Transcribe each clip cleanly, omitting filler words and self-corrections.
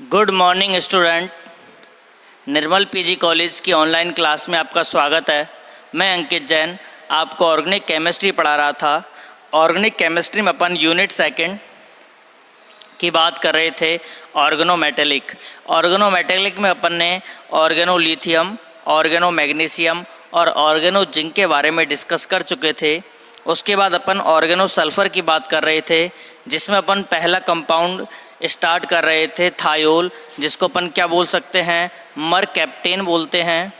Good morning student. Nirmal PG college की online class में आपका स्वागत है। मैं अंकित जैन आपको ऑर्गेनिक केमिस्ट्री पढ़ा रहा था। ऑर्गेनिक केमिस्ट्री में अपन यूनिट सेकंड की बात कर रहे थे। ऑर्गेनोमेटेलिक में अपन ने ऑर्गेनोलिथियम, ऑर्गेनोमैग्नीशियम और ऑर्गेनोजिंक के बारे में डिस्कस कर चुके थे। उसके बाद अपन ऑर्गेनोसल्फर की बात कर रहे थे, जिसमें अपन पहला कंपाउंड स्टार्ट कर रहे थे थायोल, जिसको अपन क्या बोल सकते हैं, मरकैप्टेन बोलते हैं।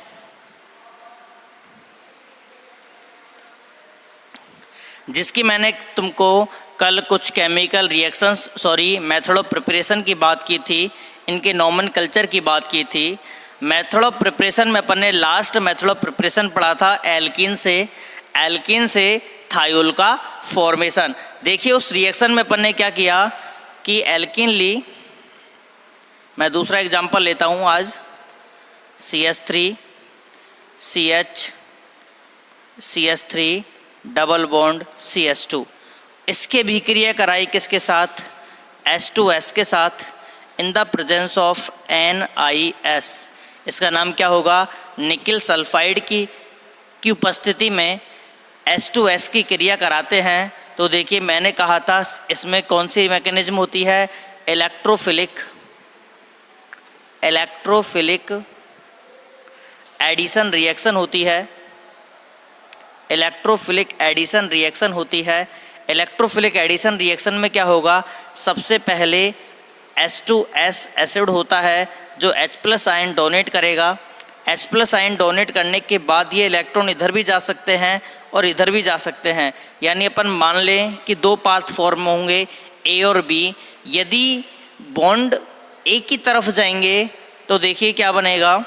जिसकी मैंने तुमको कल कुछ chemical reactions method of preparation की बात की थी, इनके नॉमेनक्लेचर की बात की थी। मेथड ऑफ प्रिपरेशन में अपन ने लास्ट मेथड ऑफ प्रिपरेशन पढ़ा था एल्कीन से थायोल का फॉर्मेशन। देखिए उस रिएक्शन में अपन ने क्या किया कि एल्कीन ली। मैं दूसरा एग्जांपल लेता हूँ आज, CH3 CH3 double bond CH2। इसके भी क्रिया कराई किसके साथ, H2S के साथ, in the presence of NiS। इसका नाम क्या होगा, निकिल सल्फाइड की उपस्थिति में H2S की क्रिया कराते हैं। तो देखिए मैंने कहा था इसमें कौन सी मैकेनिज्म होती है, इलेक्ट्रोफिलिक एडिशन रिएक्शन होती है। इलेक्ट्रोफिलिक एडिशन रिएक्शन रिएक्शन में क्या होगा, सबसे पहले H2S एसिड होता है जो H+ आयन डोनेट करेगा। H+ आयन डोनेट करने के बाद ये इलेक्ट्रॉन इधर भी जा सकते हैं और इधर भी जा सकते हैं। यानी अपन मान लें कि दो पाथ फॉर्म होंगे, A और B। यदि बॉन्ड A की तरफ जाएंगे तो देखिए क्या बनेगा,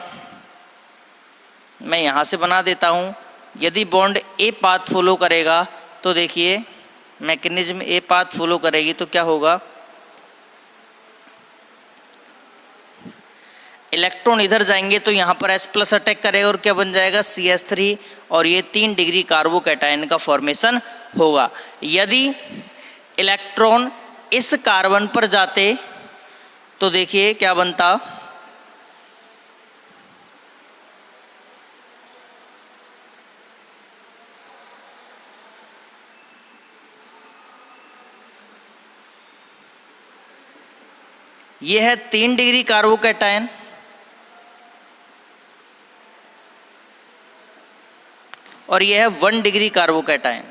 मैं यहाँ से बना देता हूँ। यदि बॉन्ड A पाथ फॉलो करेगा तो देखिए मैकेनिज्म A पाथ फॉलो करेगी तो क्या होगा, इलेक्ट्रॉन इधर जाएंगे तो यहाँ पर H+ अटैक करेगा और क्या बन जाएगा, CH3, और ये 3 डिग्री कार्बोकैटायन का फॉर्मेशन होगा। यदि इलेक्ट्रॉन इस कार्बन पर जाते तो देखिए क्या बनता, ये है 3 डिग्री कार्बोकैटायन और यह है 1 डिग्री कार्बोकैटायन।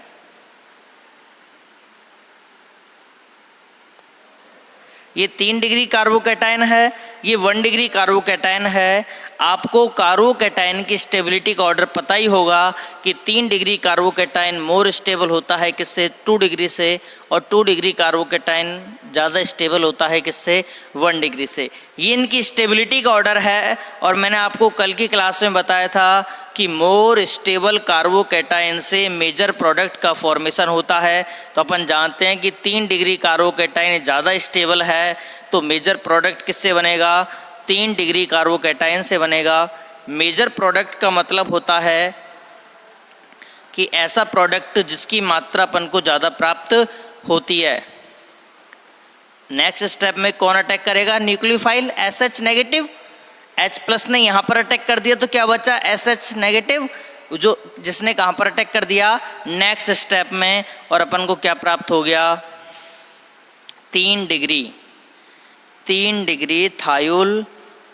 ये 3 डिग्री कार्बोकैटायन है, ये 1 डिग्री कार्बोकैटायन है। आपको कार्बोकैटायन की स्टेबिलिटी का ऑर्डर पता ही होगा कि 3 डिग्री कार्बोकैटायन मोर स्टेबल होता है किससे, 2 डिग्री से, और 2 डिग्री कार्बोकैटायन ज़्यादा स्टेबल होता है किससे, 1 डिग्री से। ये इनकी स्टेबिलिटी का ऑर्डर है। और मैंने आपको कल की क्लास में बताया था कि मोर स्टेबल कार्बोकैटायन से मेजर प्रोडक्ट का फॉर्मेशन होता है। तो अपन जानते हैं कि 3 डिग्री कार्बोकैटायन ज़्यादा स्टेबल है, तो मेजर प्रोडक्ट किससे बनेगा, 3 डिग्री कार्बोकैटायन से बनेगा। मेजर प्रोडक्ट का मतलब होता है कि ऐसा प्रोडक्ट जिसकी मात्रा अपन को ज़्यादा प्राप्त होती है। नेक्स्ट स्टेप में कौन अटैक करेगा, न्यूक्लियोफाइल SH नेगेटिव। H+ ने यहाँ पर अटैक कर दिया तो क्या बचा, SH नेगेटिव, जो जिसने कहाँ पर अटैक कर दिया, नेक्स्ट स्टेप में। और अपन को क्या प्राप्त हो गया, 3 डिग्री थायोल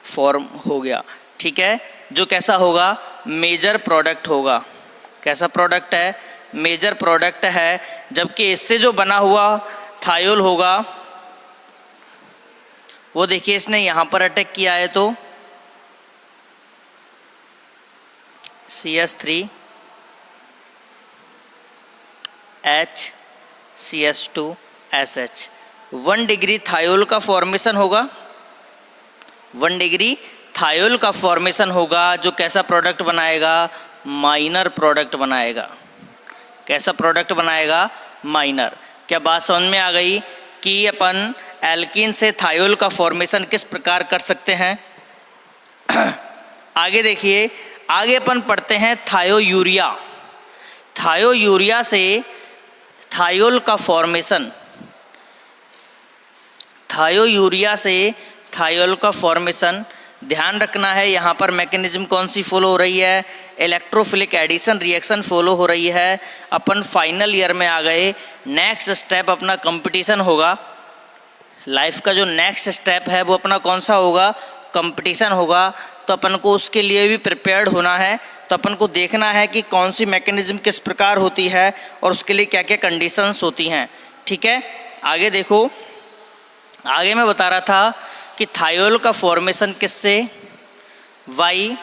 फॉर्म हो गया। ठीक है, जो कैसा होगा, मेजर प्रोडक्ट होगा। कैसा प्रोडक्ट है, मेजर प्रोडक्ट है। जबकि इससे जो बना हुआ थायोल होगा वो देखिए इसने यहाँ पर अटैक किया है तो CH3 H CH2 SH 1 degree thiol का फॉर्मेशन होगा। 1 डिग्री थायोल का फॉर्मेशन होगा, जो कैसा प्रोडक्ट बनाएगा, माइनर प्रोडक्ट बनाएगा। कैसा प्रोडक्ट बनाएगा, माइनर। क्या बात समझ में आ गई कि अपन एल्कीन से थायोल का फॉर्मेशन किस प्रकार कर सकते हैं। आगे देखिए, आगे अपन पढ़ते हैं थायोयूरिया। थायोयूरिया से थायोल का फॉर्मेशन, थायोयूरिया से थायोल का फॉर्मेशन। ध्यान रखना है यहाँ पर मैकेनिज्म कौन सी फॉलो हो रही है, इलेक्ट्रोफिलिक एडिशन रिएक्शन फॉलो हो रही है। अपन फाइनल ईयर में आ गए, नेक्स्ट स्टेप अपना कंपटीशन होगा। लाइफ का जो नेक्स्ट स्टेप है वो अपना कौन सा होगा, कंपटीशन होगा। तो अपन को उसके लिए भी प्रिपेयर्ड होना है। तो अपन को देखना है कि कौन सी मैकेनिज्म किस प्रकार होती है और उसके लिए क्या क्या कंडीशंस होती हैं। ठीक है, आगे देखो, आगे मैं बता रहा था कि थायोल का फॉर्मेशन किससे, वाई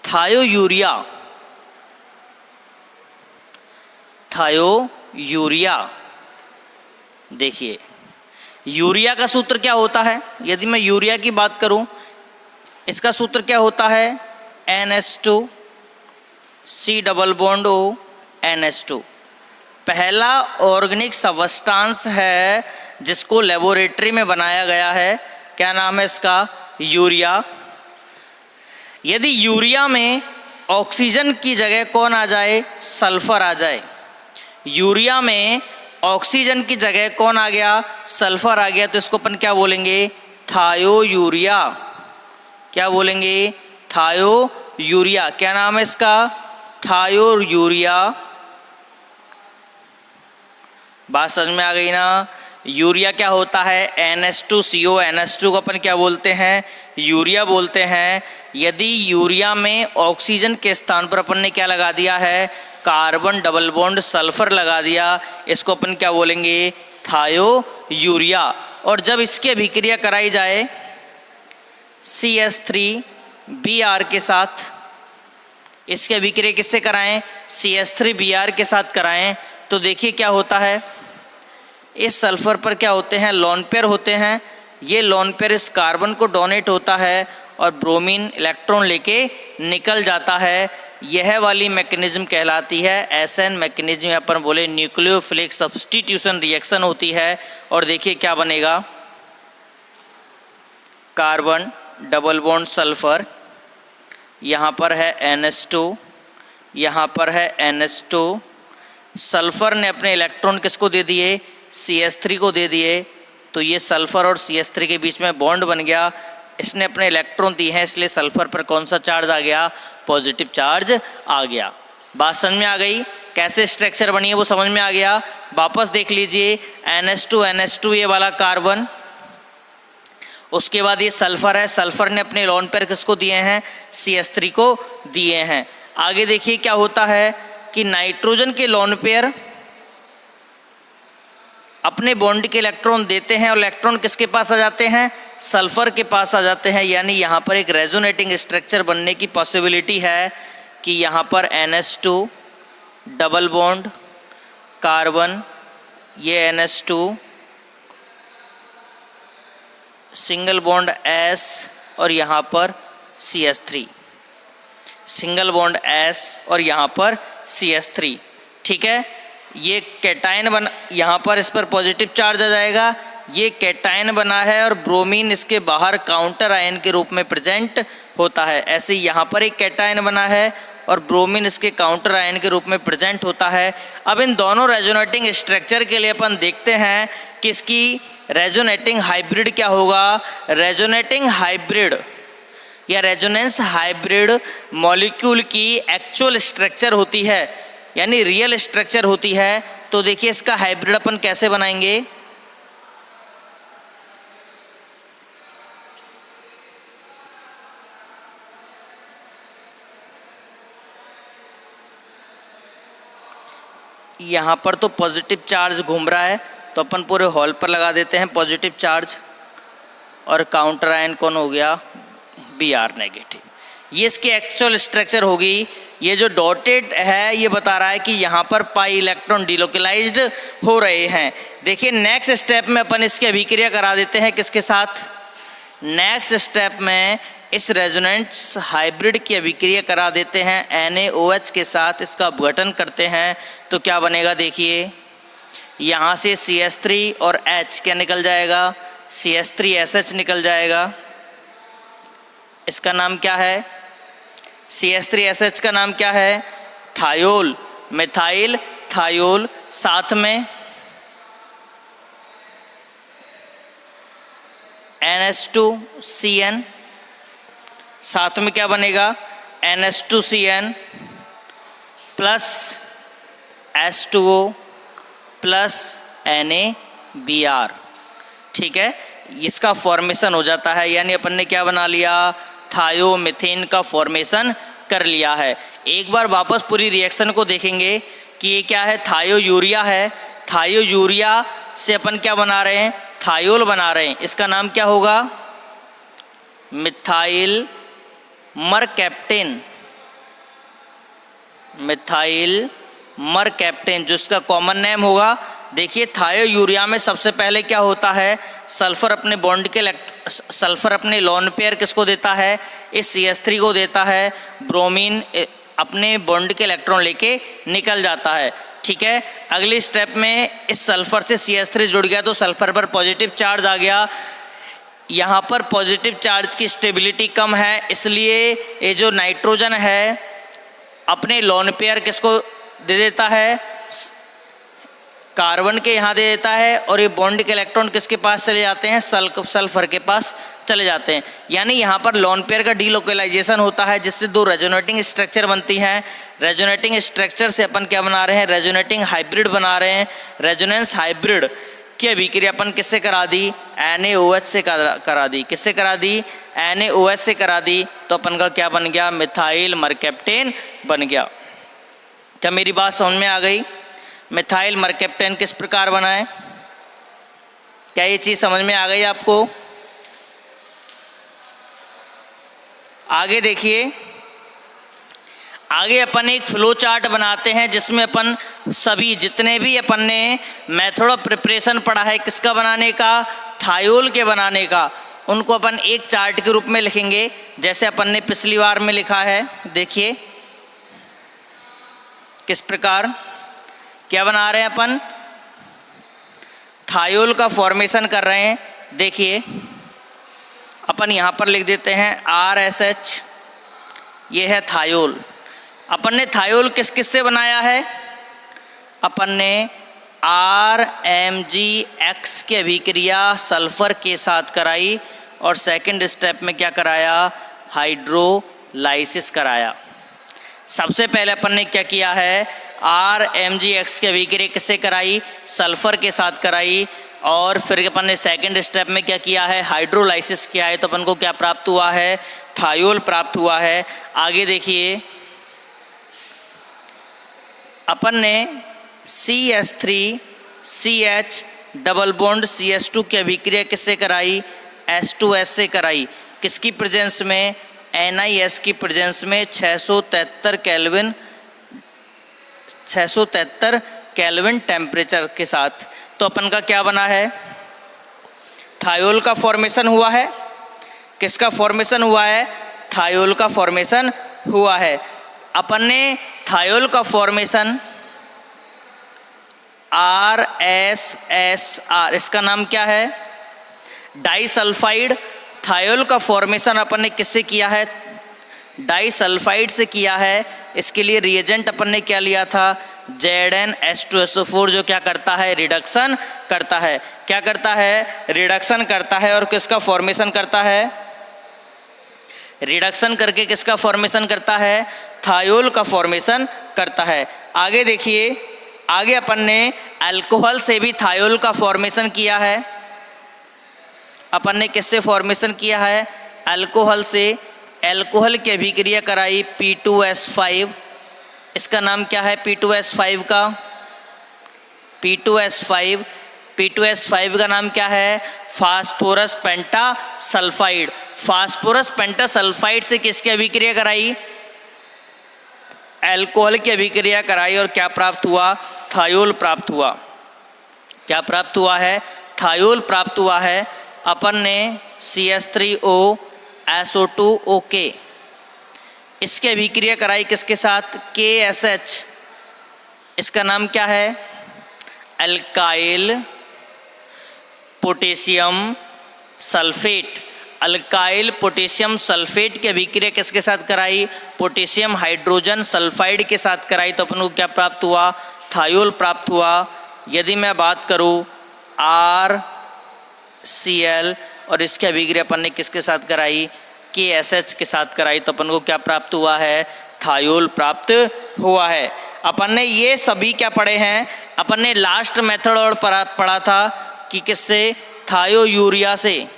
थायोयूरिया, थायोयूरिया। देखिए यूरिया का सूत्र क्या होता है, यदि मैं यूरिया की बात करूं, इसका सूत्र क्या होता है, NH2 C double bond O NH2। पहला ऑर्गेनिक सबस्टांस है जिसको लेबोरेटरी में बनाया गया है, क्या नाम है इसका, यूरिया। यदि यूरिया में ऑक्सीजन की जगह कौन आ जाए, सल्फर आ जाए, यूरिया में ऑक्सीजन की जगह कौन आ गया, सल्फर आ गया, तो इसको अपन क्या बोलेंगे, थायोयूरिया। क्या बोलेंगे, थायोयूरिया। क्या नाम है इसका, थायोयूरिया। बात समझ में आ गई ना। यूरिया क्या होता है, NH2CO, NH2 को अपन क्या बोलते हैं, यूरिया बोलते हैं। यदि यूरिया में ऑक्सीजन के स्थान पर अपन ने क्या लगा दिया है, कार्बन डबल बॉन्ड सल्फर लगा दिया, इसको अपन क्या बोलेंगे, थायोयूरिया। और जब इसकी अभिक्रिया कराई जाए CH3Br के साथ, इसकी अभिक्रिया किससे कराएं, CH3Br के साथ कराएं, तो देखिए क्या होता है, इस सल्फर पर क्या होते हैं, लोन पेयर होते हैं। ये लोन पेयर इस कार्बन को डोनेट होता है और ब्रोमीन इलेक्ट्रॉन लेके निकल जाता है। यह वाली मैकेनिज्म कहलाती है SN मैकेनिज्म। अपन बोले न्यूक्लियोफिलिक सब्स्टिट्यूशन रिएक्शन होती है। और देखिए क्या बनेगा, कार्बन डबल बॉन्ड सल्फर, यहाँ पर है NH2, यहाँ पर है NH2। सल्फर ने अपने इलेक्ट्रॉन किसको दे दिए, CH3 को दे दिए। तो ये सल्फर और CH3 के बीच में बॉन्ड बन गया, इसने अपने इलेक्ट्रॉन दिए हैं, इसलिए सल्फर पर कौन सा चार्ज आ गया, पॉजिटिव चार्ज आ गया। बात समझ में आ गई, कैसे स्ट्रक्चर बनी है वो समझ में आ गया। वापस देख लीजिए, NH2 ये वाला कार्बन, उसके बाद ये सल्फर है, सल्फर ने अपने लोन पेयर किसको दिए हैं, CH3 को दिए हैं। आगे देखिए क्या होता है कि नाइट्रोजन के लोन पेयर अपने बॉन्ड के इलेक्ट्रॉन देते हैं और इलेक्ट्रॉन किसके पास आ जाते हैं, सल्फर के पास आ जाते हैं। यानी यहाँ पर एक रेजोनेटिंग स्ट्रक्चर बनने की पॉसिबिलिटी है कि यहाँ पर NH2 डबल बॉन्ड कार्बन, ये NH2 सिंगल बॉन्ड S और यहाँ पर CH3, सिंगल बॉन्ड S और यहाँ पर CH3। ठीक है, ये कैटायन बना, यहाँ पर इस पर पॉजिटिव चार्ज आ जाएगा, ये कैटायन बना है और ब्रोमीन इसके बाहर काउंटर आयन के रूप में प्रेजेंट होता है। ऐसे ही यहाँ पर एक कैटायन बना है और ब्रोमीन इसके काउंटर आयन के रूप में प्रेजेंट होता है। अब इन दोनों रेजोनेटिंग स्ट्रक्चर के लिए अपन देखते हैं कि इसकी रेजोनेटिंग हाइब्रिड क्या होगा। रेजोनेटिंग हाइब्रिड या रेजोनेंस हाइब्रिड मॉलिक्यूल की एक्चुअल स्ट्रक्चर होती है, यानी रियल स्ट्रक्चर होती है। तो देखिए इसका हाइब्रिड अपन कैसे बनाएंगे, यहाँ पर तो पॉजिटिव चार्ज घूम रहा है, तो अपन पूरे हॉल पर लगा देते हैं पॉजिटिव चार्ज, और काउंटर आयन कौन हो गया, Br नेगेटिव। ये इसकी एक्चुअल स्ट्रक्चर होगी। ये जो डॉटेड है ये बता रहा है कि यहाँ पर पाई इलेक्ट्रॉन डिलोकलाइज्ड हो रहे हैं। देखिए नेक्स्ट स्टेप में अपन इसकी अभिक्रिया करा देते हैं किसके साथ, नेक्स्ट स्टेप में इस रेजोनेंस हाइब्रिड की अभिक्रिया करा देते हैं NaOH के साथ, इसका अपघटन करते हैं। तो क्या बनेगा, देखिए यहाँ से CH3 और H क्या निकल जाएगा, CH3SH निकल जाएगा। इसका नाम क्या है, CH3SH का नाम क्या है, थायोल, मिथाइल थायोल। साथ में NH2CN, साथ में क्या बनेगा NH2CN plus H2O plus NaBr। ठीक है, इसका फॉर्मेशन हो जाता है, यानी अपन ने क्या बना लिया, थायोमीथेन का फॉर्मेशन कर लिया है। एक बार वापस पूरी रिएक्शन को देखेंगे कि ये क्या है, थायोयूरिया है। थायोयूरिया से अपन क्या बना रहे हैं, थायोल बना रहे हैं। इसका नाम क्या होगा, मिथाइल मरकैप्टेन। मिथाइल मरकैप्टेन जो इसका कॉमन नेम होगा। देखिए थायोयूरिया में सबसे पहले क्या होता है, सल्फर अपने बॉन्ड के सल्फर अपने लोन पेयर किसको देता है, इस CH3 को देता है। ब्रोमीन अपने बॉन्ड के इलेक्ट्रॉन लेके निकल जाता है। ठीक है, अगली स्टेप में इस सल्फर से CH3 जुड़ गया तो सल्फर पर पॉजिटिव चार्ज आ गया। यहाँ पर पॉजिटिव चार्ज की स्टेबिलिटी कम है, इसलिए ये जो नाइट्रोजन है अपने लोन पेयर किसको दे देता है, कार्बन के यहाँ दे देता है, और ये बॉन्ड के इलेक्ट्रॉन किसके पास चले जाते हैं, सल्फर के पास चले जाते हैं। यानी यहाँ पर लोन पेयर का डीलोकलाइजेशन होता है, जिससे दो रेजोनेटिंग स्ट्रक्चर बनती हैं। रेजोनेटिंग स्ट्रक्चर से अपन क्या बना रहे हैं, रेजोनेटिंग हाइब्रिड बना रहे हैं। रेजोनेंस हाइब्रिड की अभिक्रिया अपन किससे करा दी, NaOH से करा दी। किससे करा दी, NaOH से करा दी। तो अपन का क्या बन गया, मिथाइल मरकैप्टेन बन गया। क्या मेरी बात समझ में आ गई, मिथाइल मरकैप्टेन किस प्रकार बना है, क्या ये चीज़ समझ में आ गई आपको। आगे देखिए, आगे अपन एक फ्लो चार्ट बनाते हैं जिसमें अपन सभी जितने भी अपन ने मेथड ऑफ प्रिपरेशन पढ़ा है किसका बनाने का, थायोल के बनाने का, उनको अपन एक चार्ट के रूप में लिखेंगे जैसे अपन ने पिछली बार में लिखा है। देखिए किस प्रकार क्या बना रहे हैं अपन, थायोल का फॉर्मेशन कर रहे हैं। देखिए अपन यहाँ पर लिख देते हैं RSH, ये है थायोल। अपन ने थायोल किस किस से बनाया है, अपन ने RMgX की अभिक्रिया सल्फर के साथ कराई और सेकंड स्टेप में क्या कराया, हाइड्रोलाइसिस कराया। सबसे पहले अपन ने क्या किया है, RMgX की अभिक्रिया किससे कराई, सल्फर के साथ कराई, और फिर अपन ने सेकंड स्टेप में क्या किया है, हाइड्रोलाइसिस किया है। तो अपन को क्या प्राप्त हुआ है, थायोल प्राप्त हुआ है। आगे देखिए, अपन ने CH3CH डबल बॉन्ड CH2 की अभिक्रिया किससे कराई, H2S से कराई। किसकी प्रेजेंस में, NiS की प्रेजेंस में 673 केल्विन टेम्परेचर के साथ। तो अपन का क्या बना है, थायोल का फॉर्मेशन हुआ है। किसका फॉर्मेशन हुआ है, थायोल का फॉर्मेशन हुआ है। अपन ने थायोल का फॉर्मेशन RSSR, इसका नाम क्या है, डाइसल्फाइड। थायोल का फॉर्मेशन अपन ने किससे किया है, डाइसल्फाइड से किया है। इसके लिए रिएजेंट अपन ने क्या लिया था, ZnH2SO4, जो क्या करता है, रिडक्शन करता है। क्या करता है, रिडक्शन करता है। और किसका फॉर्मेशन करता है, रिडक्शन करके किसका फॉर्मेशन करता है, थायोल का फॉर्मेशन करता है। आगे देखिए, आगे अपन ने अल्कोहल से भी थायोल का फॉर्मेशन किया है। अपन ने किससे फॉर्मेशन किया है, अल्कोहल से। अल्कोहल की अभिक्रिया कराई P2S5, इसका नाम क्या है, P2S5 का, P2S5 का नाम क्या है, फास्फोरस पेंटासल्फाइड। फास्फोरस पेंटासल्फाइड से किसकी अभिक्रिया कराई, अल्कोहल की अभिक्रिया कराई, और क्या प्राप्त हुआ, थायोल प्राप्त हुआ। क्या प्राप्त हुआ है, थायोल प्राप्त हुआ है। अपन ने CH3O SO2OK इसकी अभिक्रिया कराई किसके साथ, KSH, इसका नाम क्या है, alkyl potassium sulphate. Alkyl potassium sulphate की अभिक्रिया किसके साथ कराई, पोटेशियम हाइड्रोजन सल्फाइड के साथ कराई। तो अपन को क्या प्राप्त हुआ, थायोल प्राप्त हुआ। यदि मैं बात करूँ RCl और इसकी अभिक्रिया अपन ने किसके साथ कराई, KSH के साथ कराई, तो अपन को क्या प्राप्त हुआ है, थायोल प्राप्त हुआ है। अपन ने ये सभी क्या पढ़े हैं, अपन ने लास्ट मेथड और पढ़ा था कि किससे, थायो यूरिया से,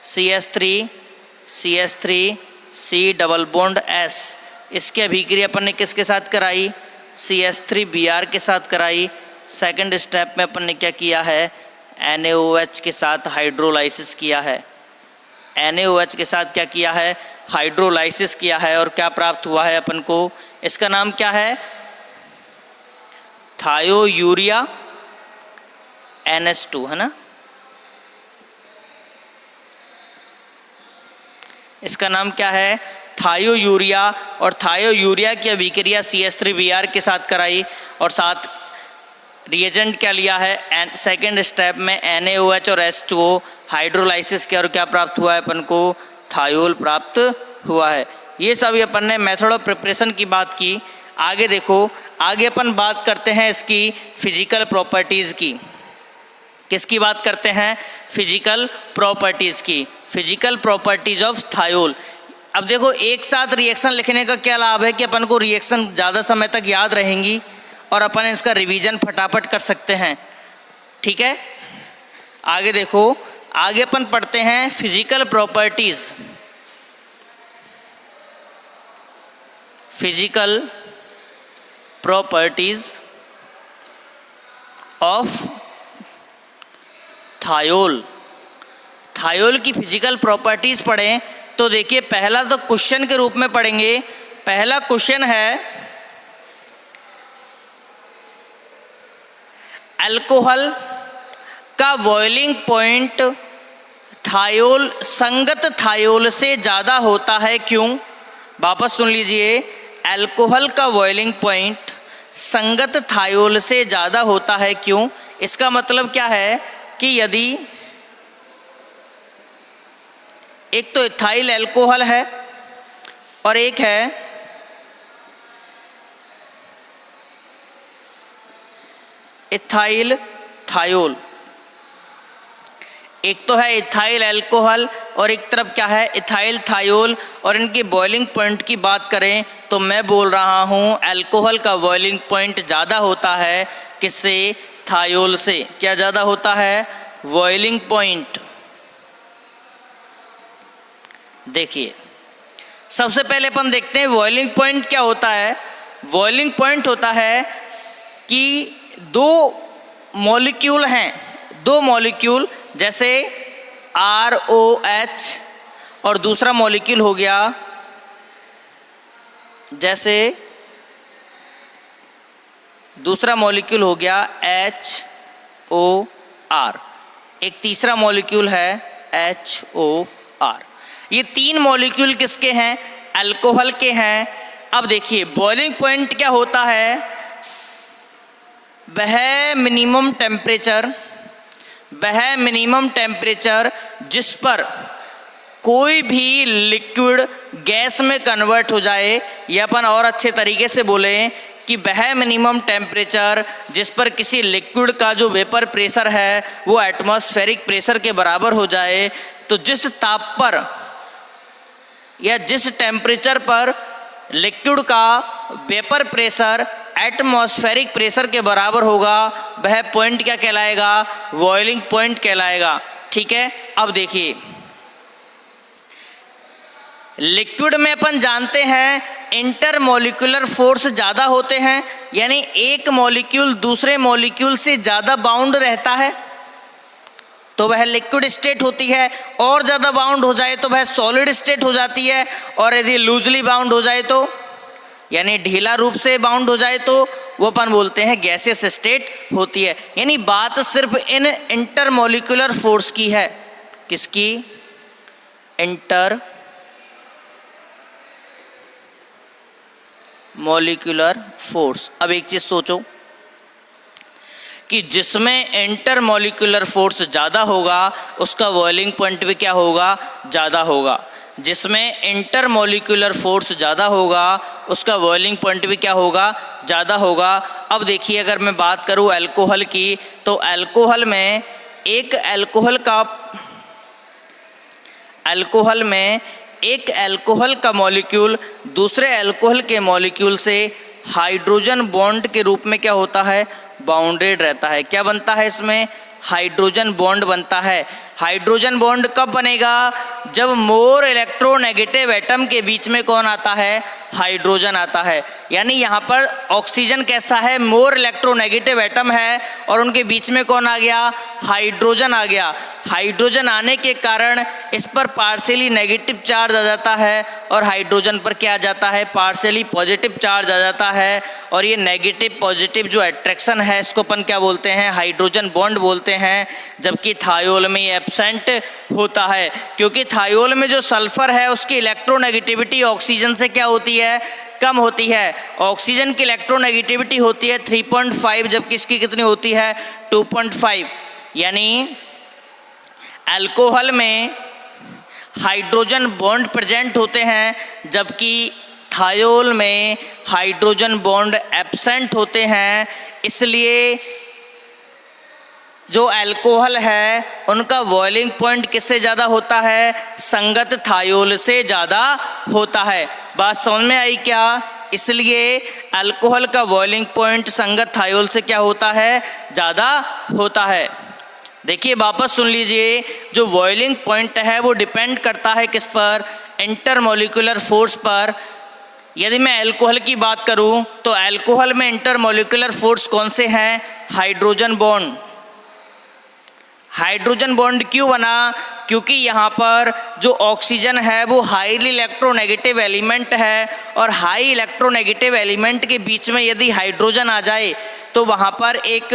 CH3 C double bond S, इसकी अभिक्रिया अपन ने किसके साथ कराई, CH3Br के साथ कराई। सेकंड स्टेप में अपन ने क्या किया है, NaOH के साथ हाइड्रोलाइसिस किया है, NaOH के साथ क्या किया है, हाइड्रोलाइसिस किया है, और क्या प्राप्त हुआ है अपन को, इसका नाम क्या है, थायो यूरिया NH2 है ना, इसका नाम क्या है, थायो यूरिया। और थायो यूरिया की अभिक्रिया CH3Br के साथ कराई और साथ रिएजेंट क्या लिया है, सेकेंड स्टेप में NaOH और H2O हाइड्रोलाइसिस किया और क्या प्राप्त हुआ है अपन को, थायोल प्राप्त हुआ है। ये सभी अपन ने मेथड ऑफ प्रिपरेशन की बात की। आगे देखो, आगे अपन बात करते हैं इसकी फिजिकल प्रॉपर्टीज़ की। किसकी बात करते हैं, फिजिकल प्रॉपर्टीज़ की, फिजिकल प्रॉपर्टीज़ ऑफ थायोल। अब देखो, एक साथ रिएक्शन लिखने का क्या लाभ है कि अपन को रिएक्शन ज़्यादा समय तक याद रहेंगी और अपन इसका रिवीजन फटाफट कर सकते हैं। ठीक है, आगे देखो, आगे अपन पढ़ते हैं physical properties, physical properties of thiol. Thiol की फिजिकल प्रॉपर्टीज़ पढ़ें तो देखिए, पहला तो क्वेश्चन के रूप में पढ़ेंगे। पहला क्वेश्चन है, अल्कोहल का बॉइलिंग पॉइंट थायोल संगत थायोल से ज़्यादा होता है क्यों। वापस सुन लीजिए, अल्कोहल का बॉइलिंग पॉइंट संगत थायोल से ज़्यादा होता है क्यों। इसका मतलब क्या है कि यदि एक तो इथाइल अल्कोहल है और एक है इथाइल थायोल, एक तो है इथाइल अल्कोहल और एक तरफ क्या है, इथाइल थायोल, और इनकी बॉइलिंग पॉइंट की बात करें तो मैं बोल रहा हूँ अल्कोहल का बॉइलिंग पॉइंट ज़्यादा होता है किससे, थायोल से। क्या ज़्यादा होता है, बॉइलिंग पॉइंट। देखिए, सबसे पहले अपन देखते हैं बॉइलिंग पॉइंट क्या होता है। बॉइलिंग पॉइंट होता है कि दो मॉलिक्यूल हैं, दो मॉलिक्यूल, जैसे ROH और दूसरा मॉलिक्यूल हो गया, जैसे दूसरा मॉलिक्यूल हो गया HOR, एक तीसरा मॉलिक्यूल है HOR। ये तीन मॉलिक्यूल किसके हैं, अल्कोहल के हैं। अब देखिए, बॉइलिंग पॉइंट क्या होता है, वह मिनिमम टेम्परेचर जिस पर कोई भी लिक्विड गैस में कन्वर्ट हो जाए, या अपन और अच्छे तरीके से बोलें कि वह मिनिमम टेम्परेचर जिस पर किसी लिक्विड का जो वेपर प्रेशर है वो एटमॉस्फेरिक प्रेशर के बराबर हो जाए। तो जिस ताप पर या जिस टेम्परेचर पर लिक्विड का वेपर प्रेशर एटमॉस्फेरिक प्रेशर के बराबर होगा, वह पॉइंट क्या कहलाएगा, बॉइलिंग पॉइंट कहलाएगा। ठीक है, अब देखिए, लिक्विड में अपन जानते हैं इंटरमॉलिक्यूलर फोर्स ज़्यादा होते हैं, यानी एक मॉलिक्यूल दूसरे मॉलिक्यूल से ज़्यादा बाउंड रहता है तो वह लिक्विड स्टेट होती है, और ज़्यादा बाउंड हो जाए तो वह सॉलिड स्टेट हो जाती है, और यदि लूजली बाउंड हो जाए तो, यानी ढीला रूप से बाउंड हो जाए तो वो अपन बोलते हैं गैसियस स्टेट होती है। यानी बात सिर्फ इन इंटरमॉलिक्यूलर फोर्स की है। किसकी, इंटर मॉलिक्यूलर फोर्स। अब एक चीज़ सोचो कि जिसमें इंटरमॉलिक्यूलर फोर्स ज़्यादा होगा उसका बॉइलिंग पॉइंट भी क्या होगा, ज़्यादा होगा। जिसमें इंटरमॉलिक्यूलर फोर्स ज़्यादा होगा उसका बॉइलिंग पॉइंट भी क्या होगा, ज़्यादा होगा। अब देखिए, अगर मैं बात करूँ अल्कोहल की, तो अल्कोहल में एक अल्कोहल का अल्कोहल में एक अल्कोहल का मॉलिक्यूल दूसरे अल्कोहल के मॉलिक्यूल से हाइड्रोजन बॉन्ड के रूप में क्या होता है, बाउंडेड रहता है। क्या बनता है इसमें, हाइड्रोजन बॉन्ड बनता है। हाइड्रोजन बॉन्ड कब बनेगा, जब मोर इलेक्ट्रोनेगेटिव एटम के बीच में कौन आता है, हाइड्रोजन आता है। यानी यहाँ पर ऑक्सीजन कैसा है, मोर इलेक्ट्रोनेगेटिव एटम है और उनके बीच में कौन आ गया, हाइड्रोजन आ गया। हाइड्रोजन आने के कारण इस पर पार्शियली नेगेटिव चार्ज आ जाता है और हाइड्रोजन पर क्या आ जाता है, पार्शियली पॉजिटिव चार्ज आ जाता है। और ये नेगेटिव पॉजिटिव जो अट्रैक्शन है इसको अपन क्या बोलते हैं, हाइड्रोजन बॉन्ड बोलते हैं। जबकि थायोल में ये एब्सेंट होता है, क्योंकि थायोल में जो सल्फर है उसकी इलेक्ट्रोनेगेटिविटी ऑक्सीजन से क्या होती है, कम होती है। ऑक्सीजन की इलेक्ट्रोनेगेटिविटी होती है 3.5, जबकि इसकी कितनी होती है, 2.5। यानी अल्कोहल में हाइड्रोजन बॉन्ड प्रेजेंट होते हैं, जबकि थायोल में हाइड्रोजन बॉन्ड एब्सेंट होते हैं। इसलिए जो अल्कोहल है उनका बॉइलिंग पॉइंट किससे ज़्यादा होता है, संगत थायोल से ज़्यादा होता है। बात समझ में आई क्या। इसलिए अल्कोहल का बॉइलिंग पॉइंट संगत थायोल से क्या होता है, ज़्यादा होता है। देखिए वापस सुन लीजिए, जो बॉइलिंग पॉइंट है वो डिपेंड करता है किस पर, इंटरमोलिकुलर फोर्स पर। यदि मैं अल्कोहल की बात करूं तो अल्कोहल में इंटरमोलिकुलर फोर्स कौन से हैं, हाइड्रोजन बॉन्ड। हाइड्रोजन बॉन्ड क्यों बना, क्योंकि यहाँ पर जो ऑक्सीजन है वो हाईली इलेक्ट्रोनेगेटिव एलिमेंट है और हाई इलेक्ट्रोनेगेटिव एलिमेंट के बीच में यदि हाइड्रोजन आ जाए तो वहाँ पर एक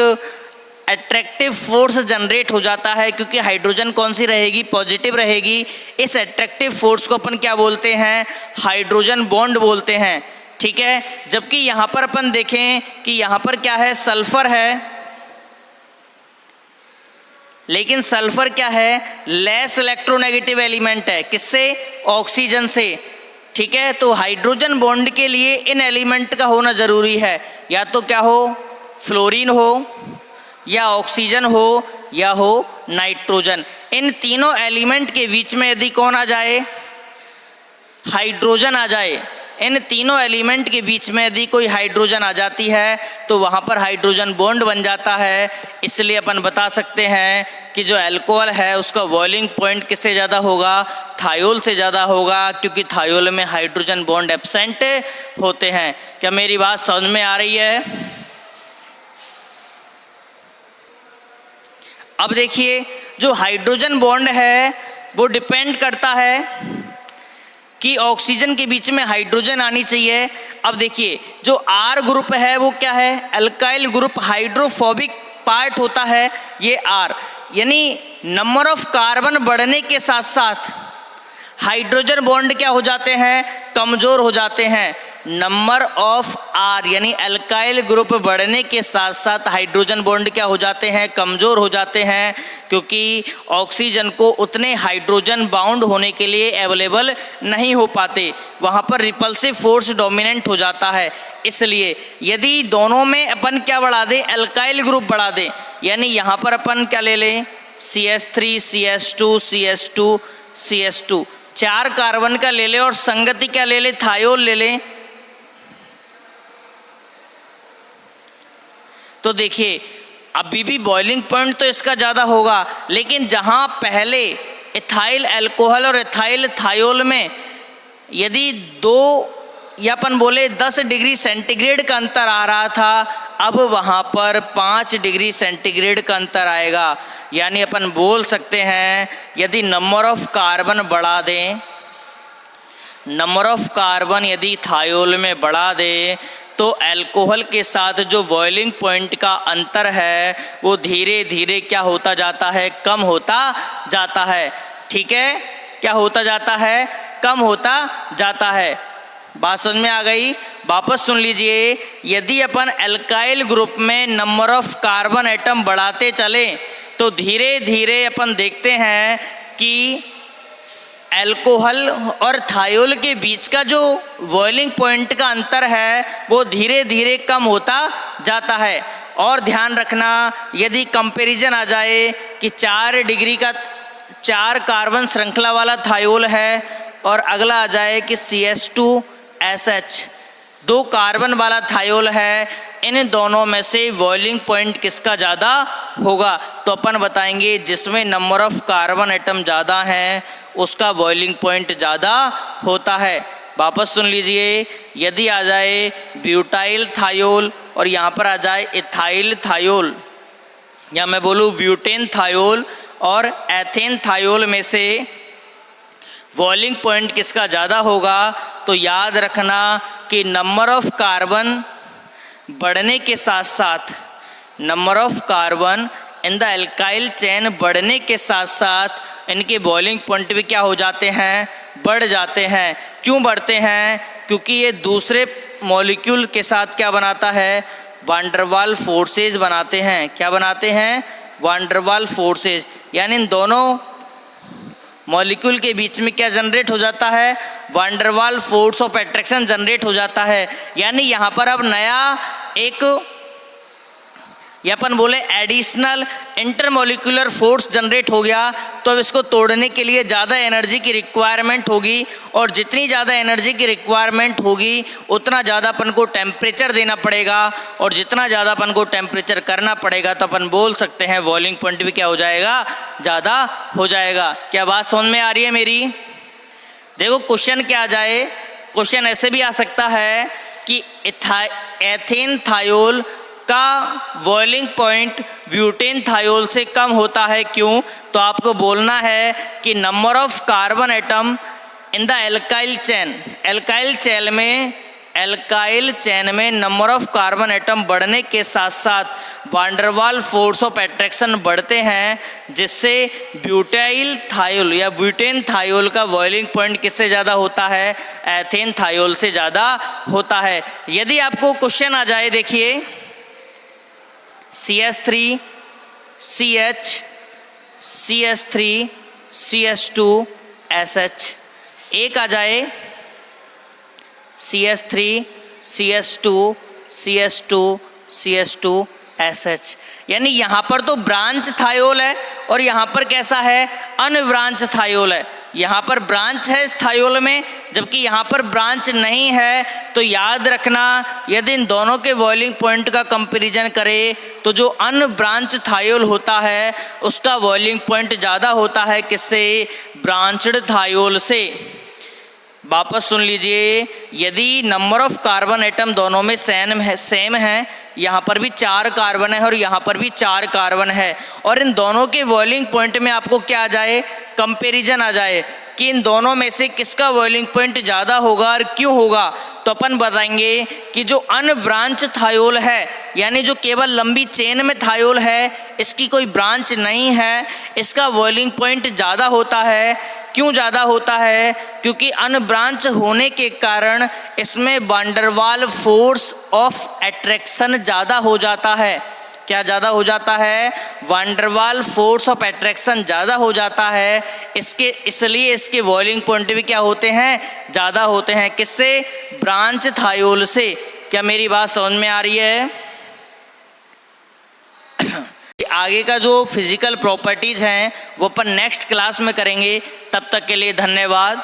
अट्रैक्टिव फोर्स जनरेट हो जाता है, क्योंकि हाइड्रोजन कौन सी रहेगी, पॉजिटिव रहेगी। इस अट्रैक्टिव फोर्स को अपन क्या बोलते हैं, हाइड्रोजन बॉन्ड बोलते हैं। ठीक है। जबकि यहाँ पर अपन देखें कि यहाँ पर क्या है, सल्फर है, लेकिन सल्फर क्या है, लेस इलेक्ट्रोनेगेटिव एलिमेंट है, किससे, ऑक्सीजन से। ठीक है। तो हाइड्रोजन बॉन्ड के लिए इन एलिमेंट का होना ज़रूरी है, या तो क्या हो, फ्लोरीन हो, या ऑक्सीजन हो, या हो नाइट्रोजन। इन तीनों एलिमेंट के बीच में यदि कौन आ जाए, हाइड्रोजन आ जाए, इन तीनों एलिमेंट के बीच में यदि कोई हाइड्रोजन आ जाती है तो वहाँ पर हाइड्रोजन बॉन्ड बन जाता है। इसलिए अपन बता सकते हैं कि जो अल्कोहल है उसका बॉइलिंग पॉइंट किससे ज़्यादा होगा, थायोल से ज़्यादा होगा, क्योंकि थायोल में हाइड्रोजन बॉन्ड एब्सेंट होते हैं। क्या मेरी बात समझ में आ रही है। अब देखिए, जो हाइड्रोजन बॉन्ड है वो डिपेंड करता है कि ऑक्सीजन के बीच में हाइड्रोजन आनी चाहिए। अब देखिए, जो आर ग्रुप है वो क्या है, अल्काइल ग्रुप, हाइड्रोफोबिक पार्ट होता है ये आर। यानी नंबर ऑफ कार्बन बढ़ने के साथ साथ हाइड्रोजन बॉन्ड क्या हो जाते हैं, कमज़ोर हो जाते हैं। नंबर ऑफ आर यानी अल्काइल ग्रुप बढ़ने के साथ साथ हाइड्रोजन बॉन्ड क्या हो जाते हैं, कमज़ोर हो जाते हैं, क्योंकि ऑक्सीजन को उतने हाइड्रोजन बाउंड होने के लिए अवेलेबल नहीं हो पाते, वहाँ पर रिपल्सिव फोर्स डोमिनेंट हो जाता है। इसलिए यदि दोनों में अपन क्या बढ़ा दें, अल्काइल ग्रुप बढ़ा दें, यानी यहाँ पर अपन क्या ले लें, CH3 CH2 CH2 CH2, 4 carbon का ले लें और संगति क्या ले लें, थायोल ले लें, तो देखिए अभी भी बॉइलिंग पॉइंट तो इसका ज़्यादा होगा। लेकिन जहाँ पहले इथाइल अल्कोहल और इथाइल थायोल में यदि 2 या अपन बोले 10 डिग्री सेंटीग्रेड का अंतर आ रहा था, अब वहाँ पर 5 डिग्री सेंटीग्रेड का अंतर आएगा। यानी अपन बोल सकते हैं यदि नंबर ऑफ कार्बन बढ़ा दें, नंबर ऑफ कार्बन यदि थायोल में बढ़ा दें तो अल्कोहल के साथ जो बॉइलिंग पॉइंट का अंतर है वो धीरे धीरे क्या होता जाता है, कम होता जाता है। ठीक है, क्या होता जाता है, कम होता जाता है। बात समझ में आ गई। वापस सुन लीजिए, यदि अपन अल्काइल ग्रुप में नंबर ऑफ कार्बन एटम बढ़ाते चले तो धीरे धीरे अपन देखते हैं कि अल्कोहल और थायोल के बीच का जो बॉइलिंग पॉइंट का अंतर है वो धीरे धीरे कम होता जाता है। और ध्यान रखना, यदि कंपैरिजन आ जाए कि 4 डिग्री का 4 कार्बन श्रृंखला वाला थायोल है और अगला आ जाए कि CH2SH 2 कार्बन वाला थायोल है, इन दोनों में से बॉइलिंग पॉइंट किसका ज़्यादा होगा? तो अपन बताएंगे जिसमें नंबर ऑफ कार्बन एटम ज़्यादा हैं उसका बॉइलिंग पॉइंट ज़्यादा होता है। वापस सुन लीजिए, यदि आ जाए ब्यूटाइल थायोल और यहाँ पर आ जाए इथाइल थायोल, या मैं बोलूँ ब्यूटेन थायोल और एथेन थायोल में से बॉइलिंग पॉइंट किसका ज़्यादा होगा? तो याद रखना कि नंबर ऑफ कार्बन बढ़ने के साथ साथ number of carbon in the alkyl chain बढ़ने के साथ साथ इनके बॉइलिंग पॉइंट भी क्या हो जाते हैं? बढ़ जाते हैं। क्यों बढ़ते हैं? क्योंकि ये दूसरे मॉलिक्यूल के साथ क्या बनाता है? वांडरवाल फोर्सेज बनाते हैं। क्या बनाते हैं? Van der Waal forces. यानी इन दोनों मॉलिक्यूल के बीच में क्या जनरेट हो जाता है? Van der Waal force of attraction generate हो जाता है। यानी यहाँ पर अब नया एक या अपन बोले एडिशनल इंटरमोलिकुलर फोर्स जनरेट हो गया। तो अब इसको तोड़ने के लिए ज़्यादा एनर्जी की रिक्वायरमेंट होगी, और जितनी ज़्यादा एनर्जी की रिक्वायरमेंट होगी उतना ज़्यादा अपन को टेम्परेचर देना पड़ेगा, और जितना ज़्यादा अपन को टेम्परेचर करना पड़ेगा तो अपन बोल सकते हैं बॉइलिंग पॉइंट भी क्या हो जाएगा? ज़्यादा हो जाएगा। क्या बात समझ में आ रही है मेरी? देखो क्वेश्चन क्या आ जाए, क्वेश्चन ऐसे भी आ सकता है कि एथेन थायोल का बॉइलिंग पॉइंट ब्यूटेन थायोल से कम होता है। क्यों? तो आपको बोलना है कि number of carbon atom in the alkyl chain में नंबर ऑफ कार्बन एटम बढ़ने के साथ साथ वांडरवाल फोर्स ऑफ अट्रैक्शन बढ़ते हैं, जिससे ब्यूटाइल थायोल या ब्यूटेन थायोल का बॉइलिंग पॉइंट किससे ज़्यादा होता है? एथेन थायोल से ज़्यादा होता है। यदि आपको क्वेश्चन आ जाए, देखिए CH3 CH CH3 CH2 SH, एक आ जाए CH3 CH2 CH2 CH2 SH। यानी यहाँ पर तो ब्रांच थायोल है और यहाँ पर कैसा है? अनब्रांच थायोल है। यहाँ पर ब्रांच है इस थायोल में, जबकि यहाँ पर ब्रांच नहीं है। तो याद रखना, यदि इन दोनों के बॉइलिंग पॉइंट का कंपैरिजन करें तो जो अनब्रांच थायोल होता है उसका बॉइलिंग पॉइंट ज़्यादा होता है किससे? ब्रांच्ड थायोल से। वापस सुन लीजिए, यदि नंबर ऑफ कार्बन एटम दोनों में सेम है, यहाँ पर भी 4 कार्बन है और यहाँ पर भी 4 कार्बन है, और इन दोनों के बॉइलिंग पॉइंट में आपको क्या आ जाए? कंपैरिजन आ जाए कि इन दोनों में से किसका बॉइलिंग पॉइंट ज़्यादा होगा और क्यों होगा। तो अपन बताएंगे कि जो अनब्रांच थायोल है, यानी जो केवल लंबी चेन में थायोल है, इसकी कोई ब्रांच नहीं है, इसका बॉइलिंग पॉइंट ज़्यादा होता है। क्यों ज़्यादा होता है? क्योंकि अनब्रांच होने के कारण इसमें वांडरवाल फोर्स ऑफ अट्रैक्शन ज़्यादा हो जाता है। क्या ज़्यादा हो जाता है? वांडरवाल फोर्स ऑफ अट्रैक्शन ज़्यादा हो जाता है। इसलिए इसके बॉइलिंग पॉइंट भी क्या होते हैं? ज़्यादा होते हैं। किससे? ब्रांच थायोल से। क्या मेरी बात समझ में आ रही है? आगे का जो फिजिकल प्रॉपर्टीज़ हैं वो अपन नेक्स्ट क्लास में करेंगे। तब तक के लिए धन्यवाद।